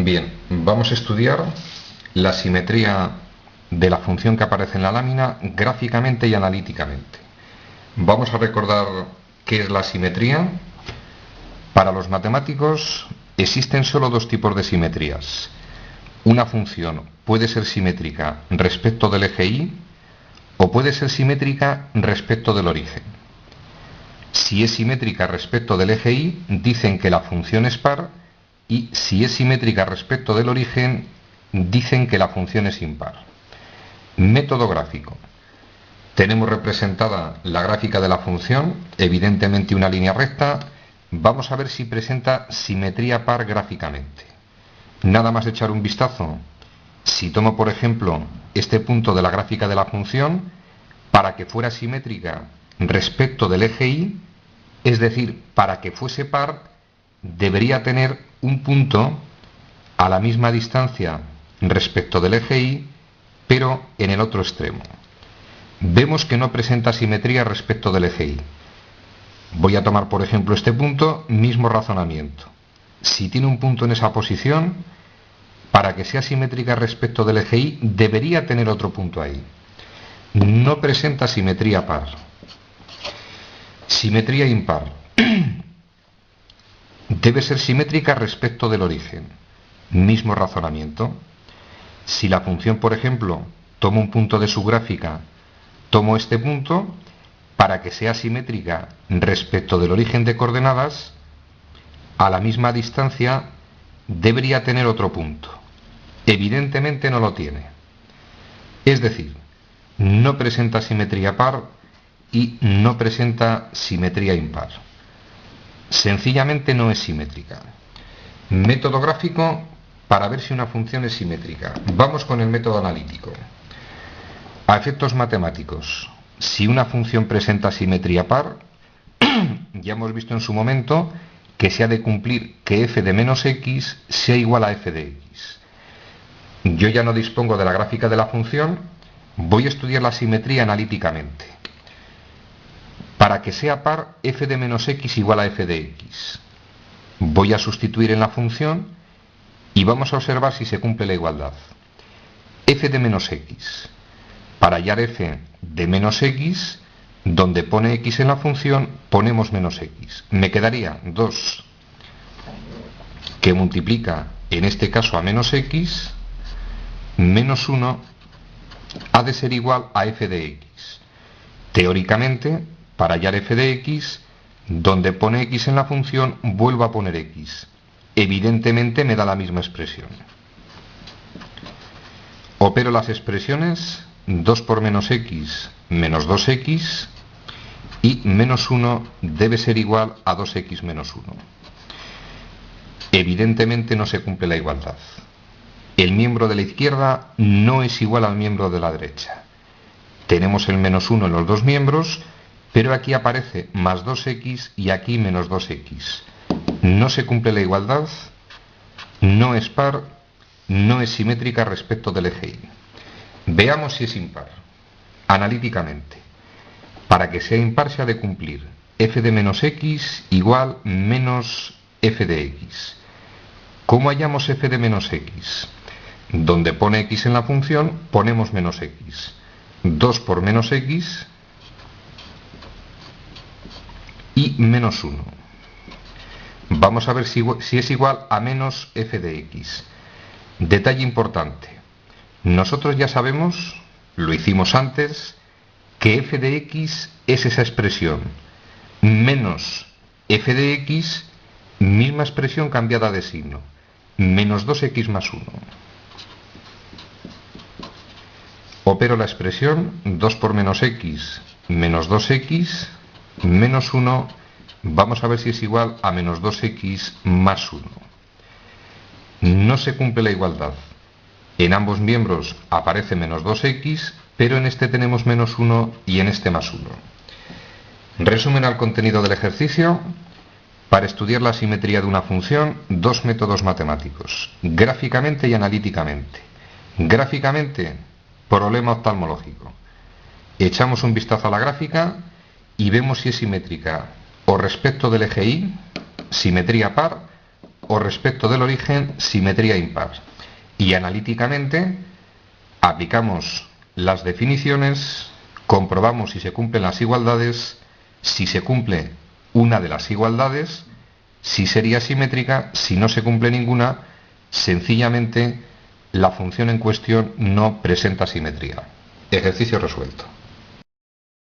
Bien, vamos a estudiar la simetría de la función que aparece en la lámina gráficamente y analíticamente. Vamos a recordar qué es la simetría. Para los matemáticos existen solo dos tipos de simetrías. Una función puede ser simétrica respecto del eje Y o puede ser simétrica respecto del origen. Si es simétrica respecto del eje Y, dicen que la función es par, y si es simétrica respecto del origen, dicen que la función es impar. Método gráfico. Tenemos representada la gráfica de la función, evidentemente una línea recta. Vamos a ver si presenta simetría par gráficamente. Nada más echar un vistazo. Si tomo, por ejemplo, este punto de la gráfica de la función, para que fuera simétrica respecto del eje Y, es decir, para que fuese par, debería tener un punto a la misma distancia respecto del eje Y, pero en el otro extremo. Vemos que no presenta simetría respecto del eje Y. Voy a tomar, por ejemplo, este punto, mismo razonamiento. Si tiene un punto en esa posición, para que sea simétrica respecto del eje Y, debería tener otro punto ahí. No presenta simetría par. Simetría impar. Debe ser simétrica respecto del origen. Mismo razonamiento. Si la función, por ejemplo, tomo un punto de su gráfica, tomo este punto, para que sea simétrica respecto del origen de coordenadas, a la misma distancia debería tener otro punto. Evidentemente no lo tiene. Es decir, no presenta simetría par y no presenta simetría impar. Sencillamente no es simétrica. Método gráfico para ver si una función es simétrica. Vamos con el método analítico. A efectos matemáticos, si una función presenta simetría par, ya hemos visto en su momento que se ha de cumplir que f de menos x sea igual a f de x. Yo ya no dispongo de la gráfica de la función, voy a estudiar la simetría analíticamente. Para que sea par, f de menos x igual a f de x. Voy a sustituir en la función y vamos a observar si se cumple la igualdad. F de menos x. Para hallar f de menos x, donde pone x en la función, ponemos menos x. Me quedaría 2, que multiplica, en este caso, a menos x, menos 1, ha de ser igual a f de x. Teóricamente, para hallar f de x, donde pone x en la función, vuelvo a poner x. Evidentemente me da la misma expresión. Opero las expresiones, 2 por menos x, menos 2x, y menos 1 debe ser igual a 2x menos 1. Evidentemente no se cumple la igualdad. El miembro de la izquierda no es igual al miembro de la derecha. Tenemos el menos 1 en los dos miembros, pero aquí aparece más 2x y aquí menos 2x. No se cumple la igualdad, no es par, no es simétrica respecto del eje Y. Veamos si es impar. Analíticamente, para que sea impar se ha de cumplir f de menos x igual menos f de x. ¿Cómo hallamos f de menos x? Donde pone x en la función, ponemos menos x. 2 por menos x y menos 1. Vamos a ver si es igual a menos f de x. Detalle importante. Nosotros ya sabemos, lo hicimos antes, que f de x es esa expresión. Menos f de x, misma expresión cambiada de signo. Menos 2x más 1. Opero la expresión 2 por menos x, menos 2x, menos 1, vamos a ver si es igual a menos 2x más 1. No se cumple la igualdad. En ambos miembros aparece menos 2x, pero en este tenemos menos 1 y en este más 1. Resumen al contenido del ejercicio. Para estudiar la simetría de una función, dos métodos matemáticos, gráficamente y analíticamente. Gráficamente, problema oftalmológico. Echamos un vistazo a la gráfica y vemos si es simétrica o respecto del eje Y, simetría par, o respecto del origen, simetría impar. Y analíticamente aplicamos las definiciones, comprobamos si se cumplen las igualdades, si se cumple una de las igualdades, si sería simétrica, si no se cumple ninguna, sencillamente la función en cuestión no presenta simetría. Ejercicio resuelto.